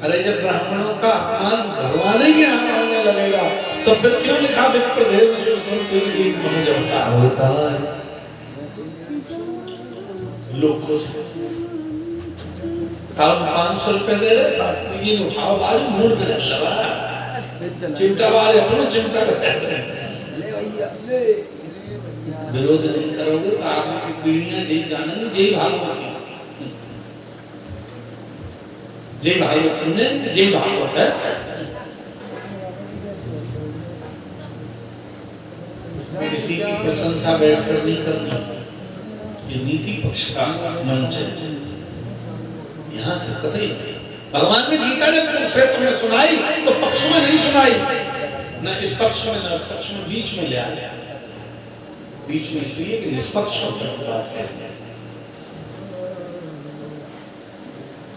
अरे जब ब्राह्मणों का अपमान भगवान ही के होने लगेगा, तो फिर क्यों लिखा विप्रदेव होता है? लोग खुश 500 रुपए दे रहे, शास्त्री जी उठाओ बाजू मूड में लगा, चिमटा वाले अपना चिमटा विरोध नहीं करोगे तो आगे की पीढ़ियां यही जानेंगे, जय भागवत, जय भागवत सुनने, जय भागवत है। किसी की प्रशंसा बैठकर नहीं करनी, ये नीति पक्ष का मंच है। यहाँ से कतई भगवान ने गीता जब तुमसे तुम्हें सुनाई तो पक्ष में नहीं सुनाई, न इस पक्ष में न उस पक्ष में, बीच में ले आया। बीच में इसलिए कि निष्पक्ष होकर बात है।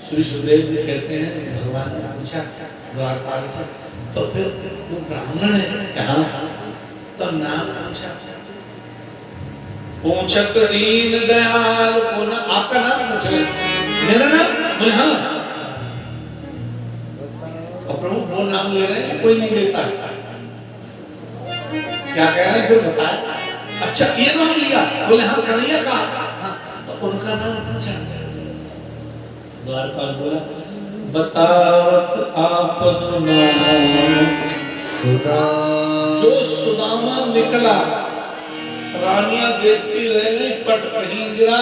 श्री सुखदेव जी कहते हैं भगवान ने पूछा द्वारपाल से, तो फिर वो ब्राह्मण है कहाँ? तो नाम पूछा, पूछत दीन दयाल पुनः आपका नाम पूछ रहे, मेरा नाम बोले हाँ। और प्रभु वो नाम ले रहे हैं, कोई नहीं लेता है। क्या कह रहे हैं फिर बताए, अच्छा ये नाम लिया, बोले हाँ कन्हैया का, हाँ तो उनका नाम पूछा। द्वारपाल बोला बतावत आपन नाम सुदामा। जो सुदामा निकला, रानियां देखती रह गई, पट कहीं गिरा,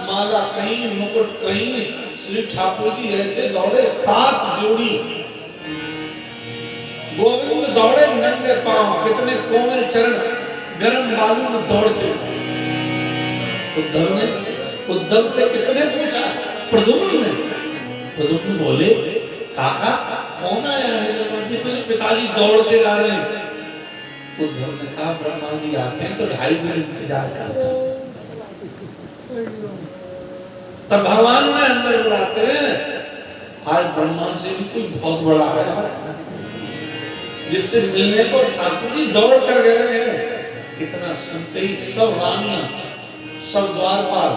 माला कहीं, मुकुट कहीं, श्री ठाकुर जी ऐसे दौड़े 7 जोड़ी। गोविंद दौड़े नंगे पांव, कितने कोमल चरण, गर्म बालू में दौड़ते। उद्धव से किसने पूछा? प्रद्युम्न ने। प्रद्युम्न बोले काका कौन आया है? मेरे पिताजी दौड़ते जा रहे हैं। उद्धव ने कहा ब्रह्मा जी आते हैं तो 2.5 दिन इंतजार करता। तब भगवान ने अंदर बुलाते हैं, आज ब्रह्मा से भी कोई बहुत बड़ा है जिससे मिलने को ठाकुर जी दौड़ कर गए हैं। इतना सुनते ही सब रानियां, सब द्वारपाल,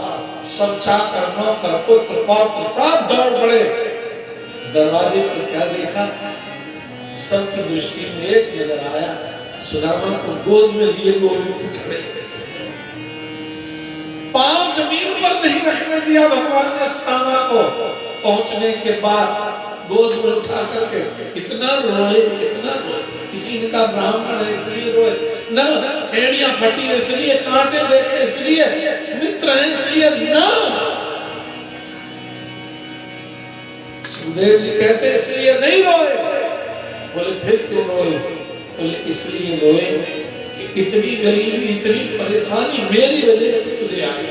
सब चाकर, नौकर, पुत्र, पौत्र सब दौड़ पड़े। दरवाजे पर क्या देखा? सबकी दृष्टि में एक नजर आया, सुदामा को गोद में लिए गोविंद खड़े। पांव जमीन पर नहीं रखने दिया भगवान ने सुदामा को। पहुंचने के बाद गोद में उठा करके इतना रोए, इतना रोए। किसी ने कहा ब्राह्मण है इसलिए रोए, न एड़ियां फटी इसलिए, कांटे देखे इसलिए, मित्र है इसलिए, ना। सुखदेव जी कहते इसलिए नहीं रोए। बोले फिर क्यों रोए? बोले इसलिए रोए कि इतनी गरीबी, इतनी परेशानी मेरी वजह से तुझे आई,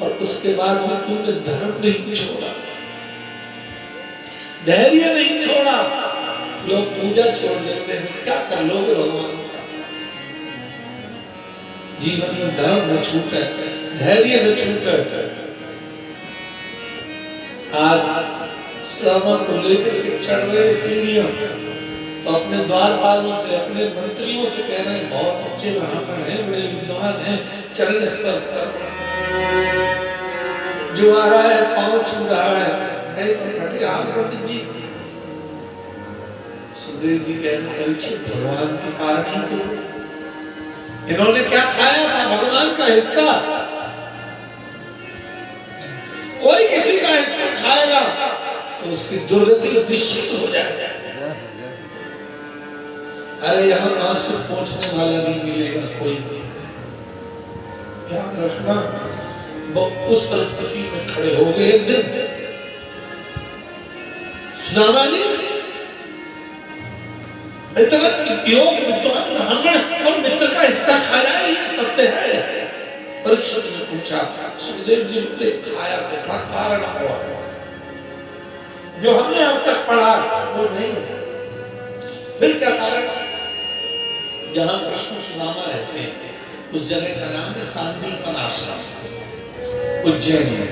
और उसके बाद में तुमने धर्म नहीं छोड़ा, धैर्य नहीं छोड़ा। लोग पूजा छोड़ देते हैं, क्या कर लोगे भगवान का? जीवन में धर्म न छूटे, धैर्य न छूटे। आज सुदामा को लेकर के चढ़ रहे सीढ़ियों, तो अपने द्वारपालों से, अपने मंत्रियों से कह रहे हैं बहुत अच्छे ब्राह्मण हैं, बड़े विद्वान हैं, चरण स्पर्श कर। जो आ रहा है पांव छू रहा है, ऐसे फटे हाथ पंडित जी। सुखदेव जी कहते परीक्षित भगवान के कारण ही तो इन्होंने क्या खाया था? भगवान का हिस्सा। कोई किसी का हिस्सा खाएगा तो उसकी दुर्गति निश्चित हो जाएगी। अरे यहाँ आंसू पहुंचने वाला नहीं मिलेगा कोई। याद रखना, उस परिस्थिति में खड़े हो गए एक दिन सुदामा जी। इतना योग विद्वान ब्राह्मण और मित्र का हिस्सा खाया ही सत्य है। परीक्षित ने पूछा, सुखदेव जी बोले खाया था, कारण हुआ जो हमने अब तक पढ़ा वो नहीं। फिर क्या कारण? जहां कृष्ण सुदामा रहते हैं उस जगह का नाम है सांदीपन आश्रम, उज्जैन में,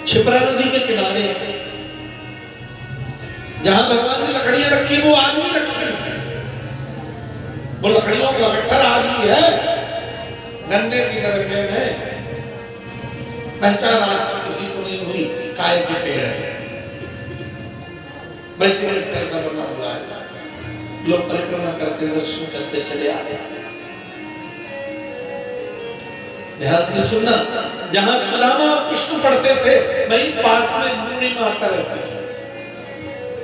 क्षिप्रा नदी के किनारे। जहां भगवान ने लकड़ियां रखी वो आदमी रखते हैं, वो लकड़ियों का गट्ठर आदमी है, गन्ने की गर्मी में पहचान आज किसी को नहीं हुई, काय के पेड़ है, वैसे ऐसा बना हुआ है। लोग परिक्रमा करते, दर्शन करते चले आते। ध्यान से सुनना, जहां सुदामा कृष्ण पढ़ते थे वहीं पास में मुनि माता रहती थी,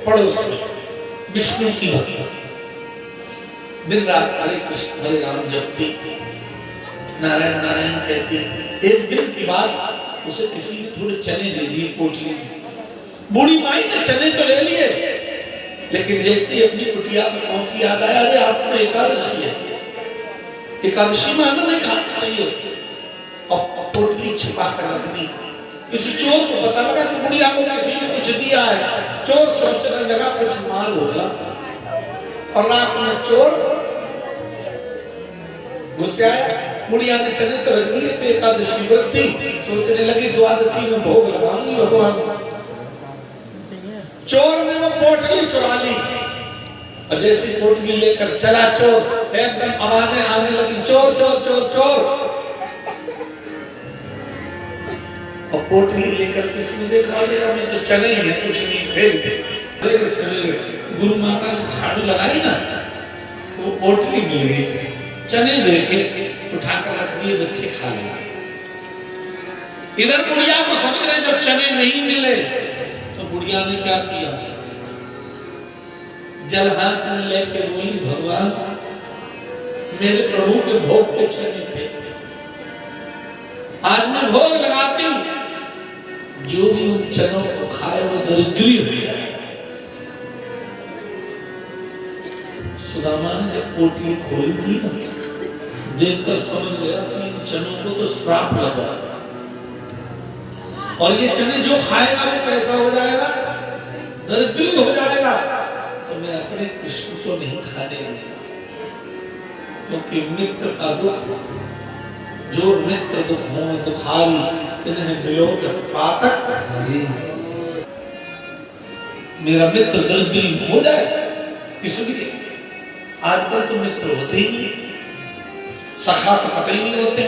पड़ोस में, विष्णु की भक्त, दिन रात हरे कृष्ण हरे राम जपती, नारायण नारायण कहती। एक दिन की बात, उसे किसी ने थोड़े चने ले लिए, पोटली। बूढ़ी माई ने चने तो ले लिए, लेकिन जैसे ही अपनी कुटिया में पहुंची याद आया, अरे आज तो एकादशी है, एकादशी में अन्न नहीं खाना चाहिए, और पोटली छिपा कर रखनी। किसी चोर को पता लगा कि बुढ़िया को किसी ने कुछ दिया है। चोर सोचने लगा कुछ माल होगा, और रात में चोर घुस आया। बुढ़िया ने चने तो रख दिए, तो एकादशी व्रत थी, सोचने लगी द्वादशी में भोग लगाऊंगी भगवान। चोर ने वो पोटली चुरा ली, और जैसे पोटली लेकर चला चोर, एकदम आवाजें आने लगी, चोर चोर चोर चोर। और पोटली लेकर किसने देखा, में तो चने हैं, कुछ नहीं। फिर सवेरे गुरु माता ने झाड़ू लगाई ना, वो पोटली मिल गई, चने देखे, उठाकर रख दिए, बच्चे खा ले। इधर बुढ़िया को समझ रहे जब चने नहीं मिले तो बुढ़िया ने क्या किया, जल हाथ में लेके बोली, भगवान मेरे प्रभु के भोग के चने थे, आज मैं भोग लगाती हूं, जो भी उन चनों को खाए वो दरिद्री हो जाए। सुदामा ने जब पोटली खोली थी ना, देखकर समझ गया कि इन चनों को तो श्राप लगा, और ये चने जो खाएगा वो कैसा हो जाएगा, दरिद्री हो जाएगा। तो मैं अपने कृष्ण को नहीं खाने दूंगा, क्योंकि मित्र का दुख, जो मित्र दुख हो दुखारी, तिन्हें मिलोगे पातक। मेरा मित्र दरिद्री हो जाए, इसलिए आजकल तो मित्र होते ही नहीं, सखा तो पता ही नहीं होते।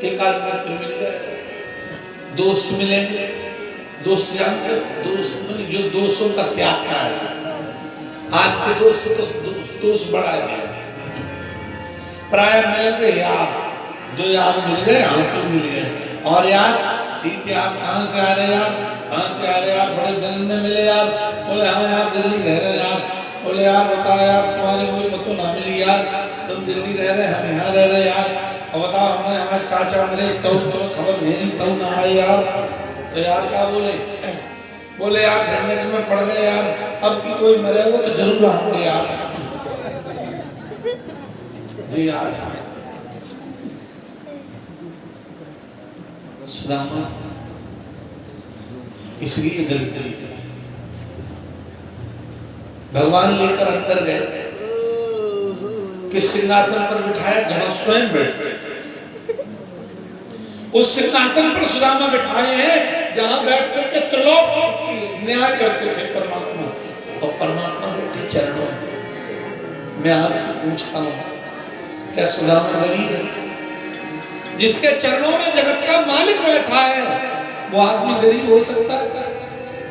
एक आध मित्र मिल जाए, दोस्त मिलेंगे, दोस्त जानते, दोस्त जो दोस्तों का त्याग कराएगा। आज के दोस्त तो दोस्त बड़ा है, प्राय मिलेंगे यार, दो यार मिल गए, अंकल मिल गए, और यार ठीक है, आप कहाँ से आ रहे यार, कहाँ से आ रहे यार, बड़े दिन में मिले यार, बोले हाँ यार दिल्ली रह रहे यार, बोले यार बताओ यार तुम्हारी कोई बतो ना मिली यार, तुम दिल्ली रह रहे हम यहाँ रह रहे यार, और बताओ हमने हमारे चाचा मेरे तो खबर भेजी तो ना आए यार। तो यार क्या बोले, बोले यार झंझट में पड़ गए यार, अब की कोई मरेगा तो जरूर आएंगे यार। जी यार सुदामा इसलिए दरिद्री, भगवान लेकर अंदर गए, किस सिंहासन पर बिठाया, जहां स्वयं बैठते थे, उस सिंहासन पर सुदामा बिठाए हैं जहां बैठ करके त्रिलोक न्याय करते थे परमात्मा, और परमात्मा बैठे चरणों में। मैं आपसे पूछता हूं, क्या सुदामा गरीब है? जिसके चरणों में जगत का मालिक बैठा है, वो आदमी गरीब हो सकता है?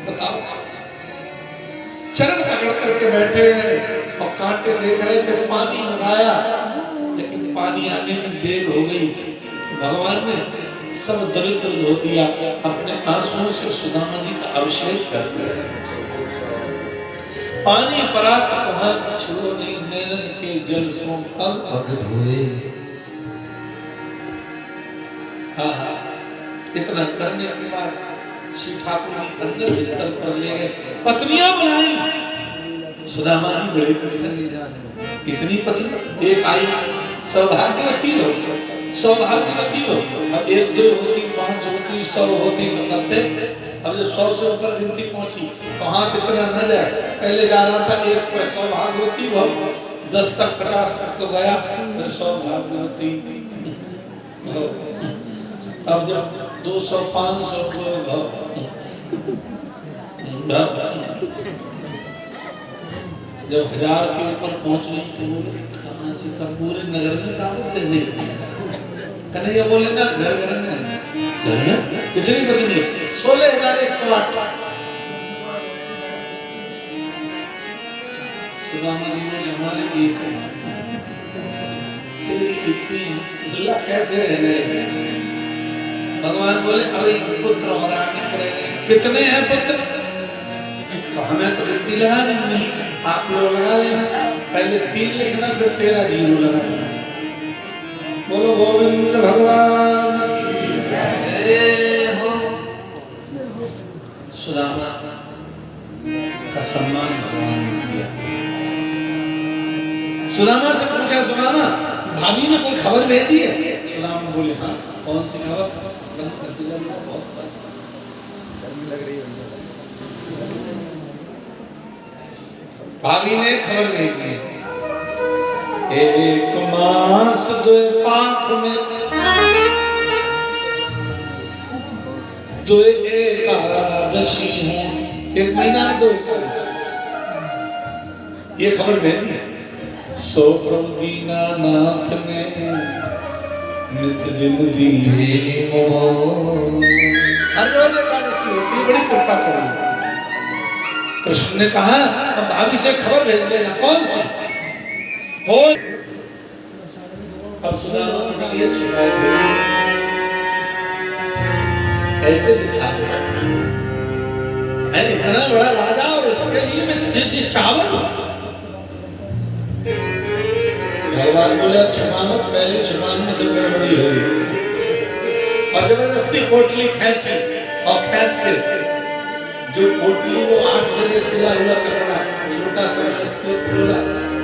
बताओ। चरण पकड़ करके बैठे हैं और कांटे देख रहे थे, पानी मंगाया लेकिन पानी आने में देर हो गई, भगवान ने सब दरिद्र धो दिया, अपने आंसुओं से सुदामा जी का अभिषेक कर दिया। पानी परात पहुंच छुओ नहीं, नैनन के जल सो पग पग धोए। हाँ, इतना करने के बाद श्री ठाकुर जी अंदर बिस्तर पर ले गए, पत्नियां बुलाई, सुदामा जी बड़े प्रसन्न, इतनी पत्नी, एक आई सौभाग्यवती लोग, सौभाग्यवती लोग, एक दो होती, पांच होती, 100 होती तो करते। अब जब 100 से ऊपर गिनती पहुंची तो हाथ इतना न जाए, पहले जा रहा था एक पे सौभाग्यवती, वो 10 तक 50 तक तो गया, फिर सौभाग्यवती, अब जब 200 500 जब 1000 के ऊपर पहुंच गई तो बोले कहां से, का पूरे नगर में दावत दे दी। कन्हैया बोले ना घर घर में, घर में कितनी पत्नी, 16,108। सुदामा जी बोले हमारे एक इतनी भला कैसे रह रहे हैं? भगवान बोले अब एक पुत्र और आगे पड़ेगा, कितने हैं पुत्र? तो हमें तो गिनती लगानी नहीं, आप लोग लगा लेना, पहले 3 लिखना फिर 13 जीरो लगाना। बोलो गोविंद भगवान की जय हो। सुदामा का सम्मान भगवान ने किया। सुदामा से पूछा, सुदामा भाभी ने कोई खबर भेजी है? सुदामा बोले हाँ। कौन सी खबर? भाभी ने खबर भेजी, एक मास 2 पाख में 2 एकादशी हूँ, 1 महीना 2 एकादशी, ये खबर भेजी। सो प्रभु दीनानाथ ने नित दिन दीने मोह। हर रोज एकादशी होती है, बड़ी कृपा करेंगे। कृष्ण ने कहा अब भाभी से खबर भेज देना। कौन सी? हो अब सुदामा के लिए छुपाए ऐसे दिखा है इतना बड़ा राजा और उसके लिए मैं चावल। भगवान बोले छुपाना, पहले छुपाने से गड़बड़ी हुई और जबरदस्ती पोटली खींची और खींच के जो पोटली वो 8 बजे सिला हुआ कपड़ा छोटा सा बोला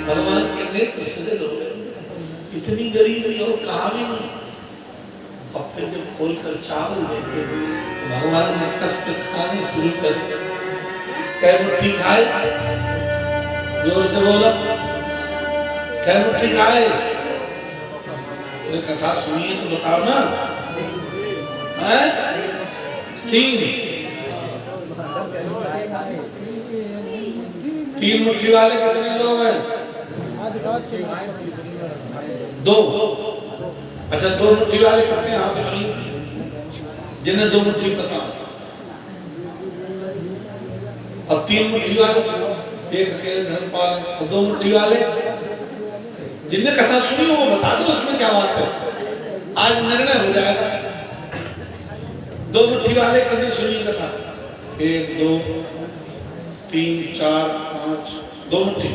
भगवान के नेत्र सिले हो गए। इतनी गरीबी और कहा भी नहीं। और फिर जब खोल कर चावल देखे तो भगवान ने कस के खाने शुरू कर दिया। कै मुट्ठी खाए? जोर से बोला, कै मुट्ठी खाए? कथा सुनिए तो बताओ ना। है 3 मुट्ठी वाले कितने लोग हैं? 2। अच्छा 2 मुट्ठी वाले कितने हैं? हाथ उठाइए जिन्हें 2 मुट्ठी पता। अब 3 मुट्ठी वाले, एक अकेले धर्मपाल, और 2 मुट्ठी वाले जिनने कथा सुनी वो बता दो उसमें क्या बात है। आज निर्णय हो जाएगा। 2 मुट्ठी वाले कभी सुनी कथा? 1 2 3 4 5 2 मुट्ठी।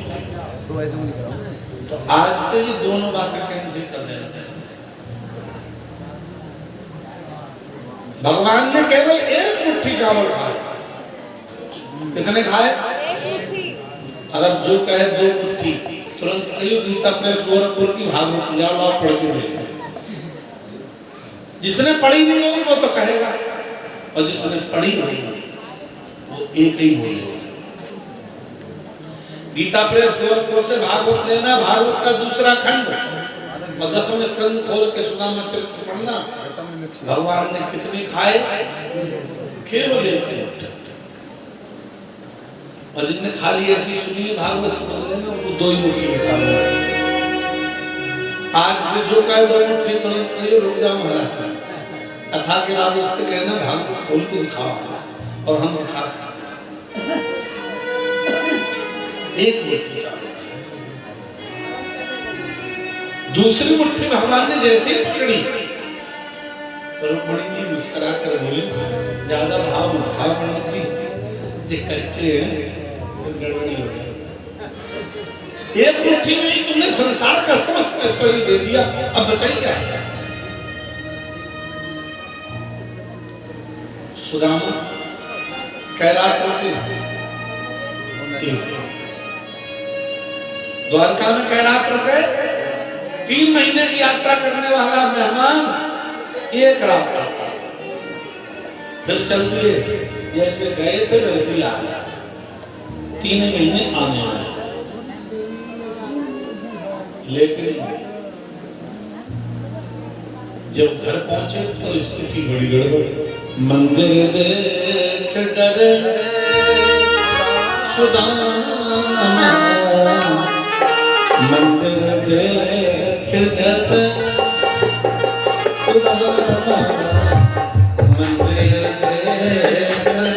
तो ऐसे नहीं कराओ। तो आज से ये दोनों बातें कैंसिल कर देना। भगवान ने केवल 1 मुट्ठी चावल खाए। कितने खाए? 1 मुट्ठी। अगर जो कहे 2 मुट्ठी तुरंत कहियो गीता प्रेस गोरखपुर की भागवत जाओ आप पढ़ के देखो। जिसने पढ़ी नहीं होगी वो तो कहेगा और जिसने पढ़ी नहीं वो एक ही बोलेगा। गीता प्रेस गोरखपुर से भागवत लेना, भागवत का दूसरा खंड और 10वें स्कंद खोल के सुदामा चरित्र पढ़ना। भगवान ने कितने खाए? केवल 1 मुट्ठी। और जिनने खाली ऐसी सुनी भागवत सुन लेना वो 2 ही मुट्ठी निकालना। आज से जो कहे 2 मुट्ठी तुरंत कहिए रुक जाओ महाराज। कथा के बाद उससे कहना भागवत खोल के दिखाओ और हम दिखा सकते। 1 मुट्ठी चावल। दूसरी मुट्ठी भगवान ने जैसे पकड़ी तो रुक्मिणी जी मुस्कुरा कर बोली ज्यादा भाव मत खाओ पंडित जी, ये कच्चे हैं गड़बड़ी हो गई। 1 मुट्ठी में ही तुमने संसार का समस्त ऐश्वर्य दे दिया, अब बचाई क्या? सुदामा कैलाश रोटी द्वारका में कैलाश रुके। 3 महीने की यात्रा करने वाला मेहमान 1 रात फिर चल दिए। जैसे गए थे वैसे ही आ गया। 3 महीने आने वाले। लेकिन जब घर पहुंचे तो स्थिति बड़ी गड़बड़। मंदिर देख डरे सुदामा, मंदिर देख डरे सुदामा, मंदिर देख डरे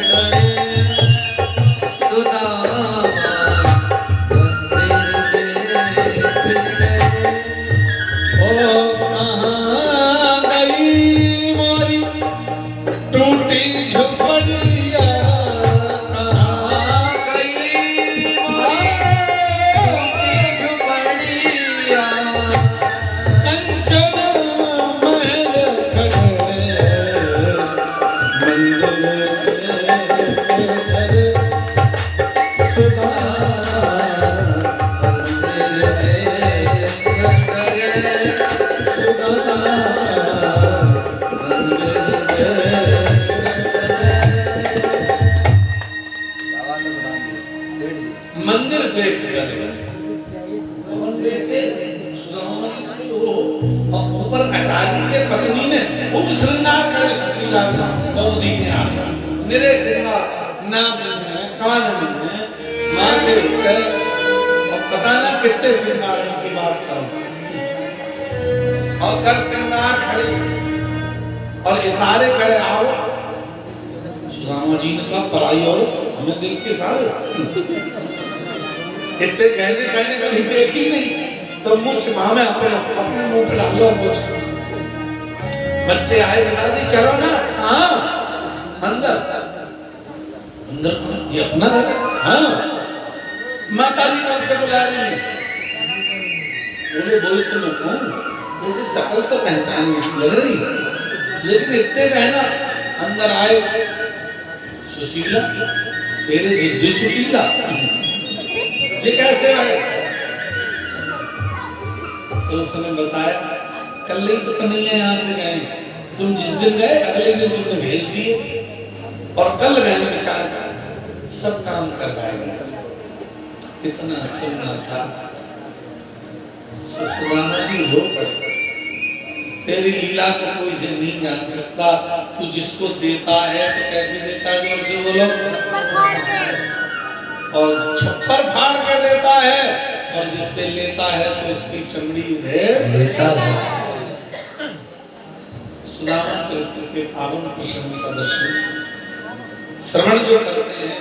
सुदामा, मंदिर देख डरे। ओ कहाँ गई मोरी टूटी झोपड़िया, कहाँ गई मोरी टूटी झोपड़िया, कंचन महल खड़े मंदिर देख डरे सुदामा, मंदिर देख डरे सुदामा, मंदिर देख ऊपर अटारी से पत्नी ने खूब श्रृंगार करे। आज मेरे श्रृंगार नाम में कान में माथे पे और पता ना कितने श्रृंगार की बात करूं और कर श्रृंगार खड़े और इशारे करे आओ। सुदामा जी ने कहा पराई और हमें देख के सारे इतने कहने कहने कभी देखी नहीं तो मुझ माँ में अपने मुंह पे डालो मुझ बच्चे आए बता दी चलो ना हाँ अंदर अंदर ये अपना घर हाँ माता जी कौन से बुला रही है बोले बोले तो मैं कौन जैसे शकल तो पहचान लग रही लेकिन इतने कहना अंदर आए सुशीला तेरे विद्युत सुशीला ये कैसे आए तो उसने बताया कल ही तो कन्हैया यहाँ से गए तुम जिस दिन गए अगले दिन तुमने भेज दिए और कल गए बेचारे सब काम करवाए गए इतना सुंदर था सुदामा जी रो पड़े तेरी लीला को कोई नहीं जान सकता तू जिसको देता है तो कैसे देता है जोर से बोलो और छप्पर फाड़ के देता है और जिससे लेता है तो इसकी चमड़ी उधेड़ देता है। सुदामा चरित्र के पावन प्रसंग का दर्शन श्रवण जो करते हैं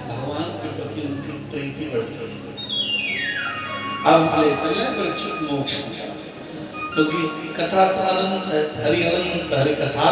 भगवान के प्रति उनकी प्रीति बढ़ती है। अब ले चले परीक्षित मोक्ष क्योंकि कथा तो अनंत है हरि अनंत हरि कथा